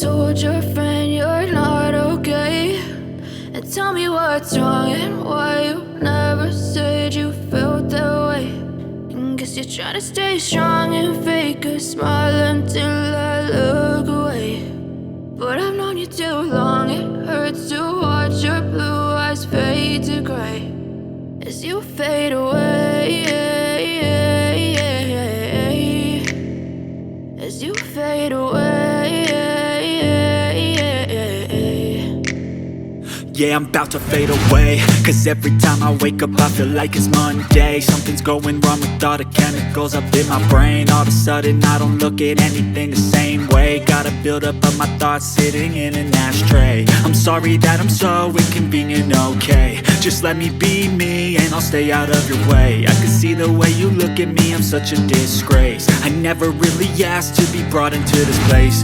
told your friend you're not okay? And tell me what's wrong and why you never said you felt that way. And guess you're trying to stay strong and fake a smile until I look away. But I've known you too long, it hurts to watch your blue eyes fade to gray as you fade away, as you fade away. Yeah, I'm about to fade away, cause every time I wake up I feel like it's Monday. Something's going wrong with all the chemicals up in my brain. All of a sudden I don't look at anything the same way. Gotta build up of my thoughts sitting in an ashtray. I'm sorry that I'm so inconvenient, okay? Just let me be me and I'll stay out of your way. I can see the way you look at me, I'm such a disgrace. I never really asked to be brought into this place.